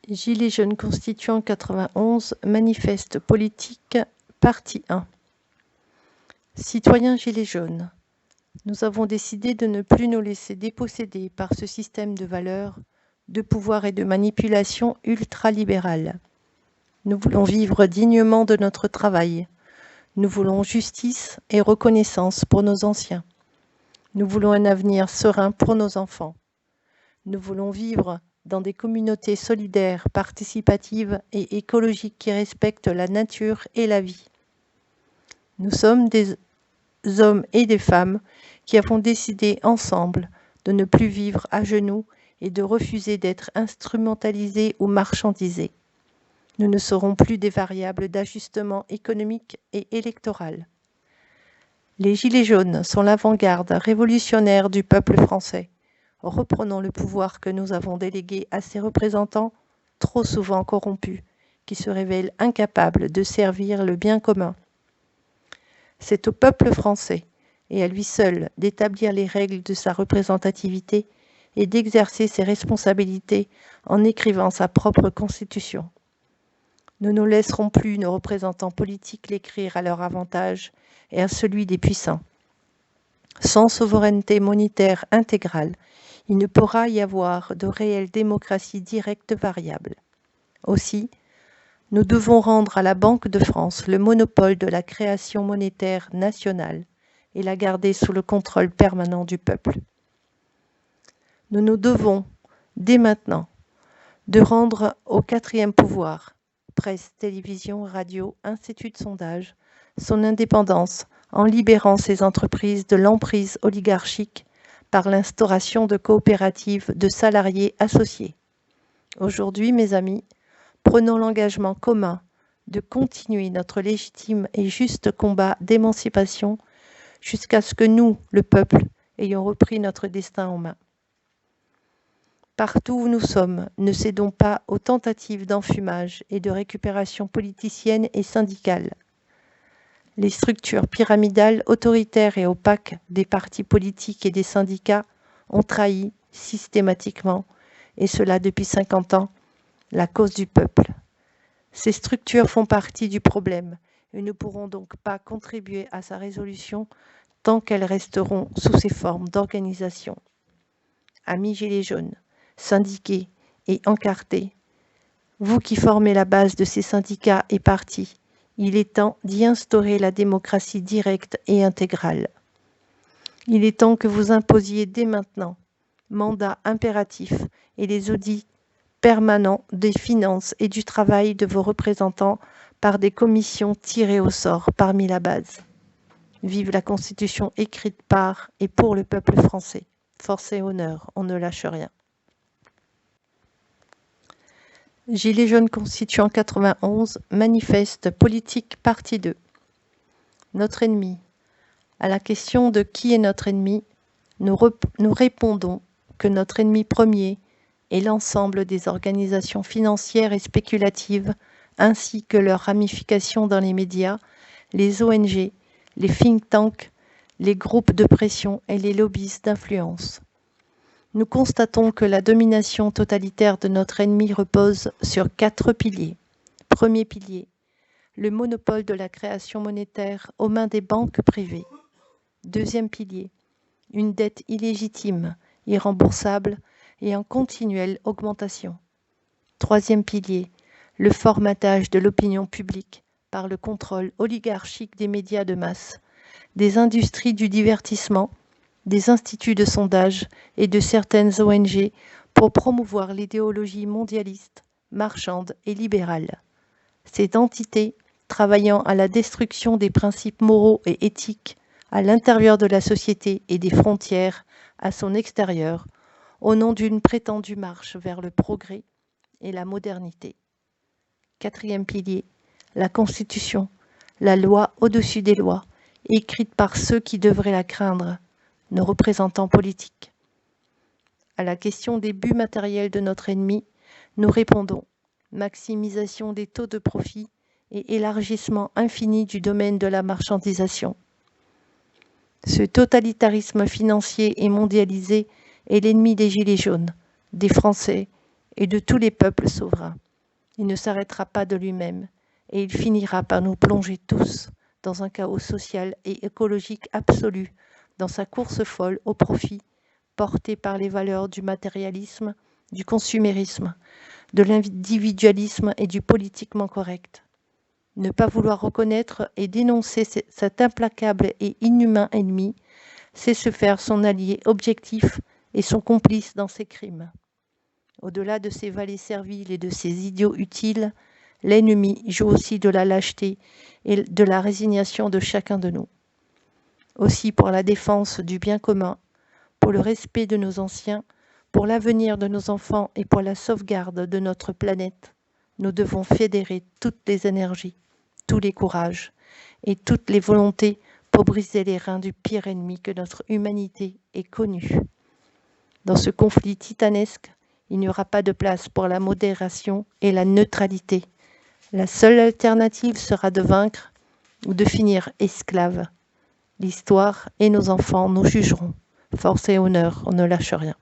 Gilets jaunes constituant 91, manifeste politique, partie 1. Citoyens gilets jaunes, nous avons décidé de ne plus nous laisser déposséder par ce système de valeurs, de pouvoir et de manipulation ultralibérale. Nous voulons vivre dignement de notre travail. Nous voulons justice et reconnaissance pour nos anciens. Nous voulons un avenir serein pour nos enfants. Nous voulons vivre dans des communautés solidaires, participatives et écologiques qui respectent la nature et la vie. Nous sommes des hommes et des femmes qui avons décidé ensemble de ne plus vivre à genoux et de refuser d'être instrumentalisés ou marchandisés. Nous ne serons plus des variables d'ajustement économique et électoral. Les Gilets jaunes sont l'avant-garde révolutionnaire du peuple français. Reprenons le pouvoir que nous avons délégué à ces représentants trop souvent corrompus, qui se révèlent incapables de servir le bien commun. C'est au peuple français, et à lui seul, d'établir les règles de sa représentativité et d'exercer ses responsabilités en écrivant sa propre constitution. Nous ne laisserons plus nos représentants politiques l'écrire à leur avantage et à celui des puissants. Sans souveraineté monétaire intégrale, il ne pourra y avoir de réelle démocratie directe variable. Aussi, nous devons rendre à la Banque de France le monopole de la création monétaire nationale et la garder sous le contrôle permanent du peuple. Nous nous devons, dès maintenant, de rendre au quatrième pouvoir, presse, télévision, radio, institut de sondage, son indépendance en libérant ses entreprises de l'emprise oligarchique par l'instauration de coopératives de salariés associés. Aujourd'hui, mes amis, prenons l'engagement commun de continuer notre légitime et juste combat d'émancipation jusqu'à ce que nous, le peuple, ayons repris notre destin en main. Partout où nous sommes, ne cédons pas aux tentatives d'enfumage et de récupération politicienne et syndicale. Les structures pyramidales, autoritaires et opaques des partis politiques et des syndicats ont trahi systématiquement, et cela depuis 50 ans, la cause du peuple. Ces structures font partie du problème et ne pourront donc pas contribuer à sa résolution tant qu'elles resteront sous ces formes d'organisation. Amis Gilets jaunes, syndiqués et encartés, vous qui formez la base de ces syndicats et partis, il est temps d'y instaurer la démocratie directe et intégrale. Il est temps que vous imposiez dès maintenant mandat impératif et les audits permanents des finances et du travail de vos représentants par des commissions tirées au sort parmi la base. Vive la Constitution écrite par et pour le peuple français. Force et honneur, on ne lâche rien. Gilets jaunes constituant 91, manifeste politique partie 2. Notre ennemi. À la question de qui est notre ennemi, nous répondons que notre ennemi premier est l'ensemble des organisations financières et spéculatives, ainsi que leurs ramifications dans les médias, les ONG, les think tanks, les groupes de pression et les lobbies d'influence. Nous constatons que la domination totalitaire de notre ennemi repose sur 4 piliers. Premier pilier, le monopole de la création monétaire aux mains des banques privées. Deuxième pilier, une dette illégitime, irremboursable et en continuelle augmentation. Troisième pilier, le formatage de l'opinion publique par le contrôle oligarchique des médias de masse, des industries du divertissement, des instituts de sondage et de certaines ONG pour promouvoir l'idéologie mondialiste, marchande et libérale. Cette entité, travaillant à la destruction des principes moraux et éthiques à l'intérieur de la société et des frontières à son extérieur, au nom d'une prétendue marche vers le progrès et la modernité. Quatrième pilier, la Constitution, la loi au-dessus des lois, écrite par ceux qui devraient la craindre, nos représentants politiques. À la question des buts matériels de notre ennemi, nous répondons maximisation des taux de profit et élargissement infini du domaine de la marchandisation. Ce totalitarisme financier et mondialisé est l'ennemi des Gilets jaunes, des Français et de tous les peuples souverains. Il ne s'arrêtera pas de lui-même, et il finira par nous plonger tous dans un chaos social et écologique absolu, dans sa course folle au profit, portée par les valeurs du matérialisme, du consumérisme, de l'individualisme et du politiquement correct. Ne pas vouloir reconnaître et dénoncer cet implacable et inhumain ennemi, c'est se faire son allié objectif et son complice dans ses crimes. Au-delà de ses valets serviles et de ses idiots utiles, l'ennemi joue aussi de la lâcheté et de la résignation de chacun de nous. Aussi, pour la défense du bien commun, pour le respect de nos anciens, pour l'avenir de nos enfants et pour la sauvegarde de notre planète, nous devons fédérer toutes les énergies, tous les courages et toutes les volontés pour briser les reins du pire ennemi que notre humanité ait connu. Dans ce conflit titanesque, il n'y aura pas de place pour la modération et la neutralité. La seule alternative sera de vaincre ou de finir esclaves. L'histoire et nos enfants nous jugeront. Force et honneur, on ne lâche rien.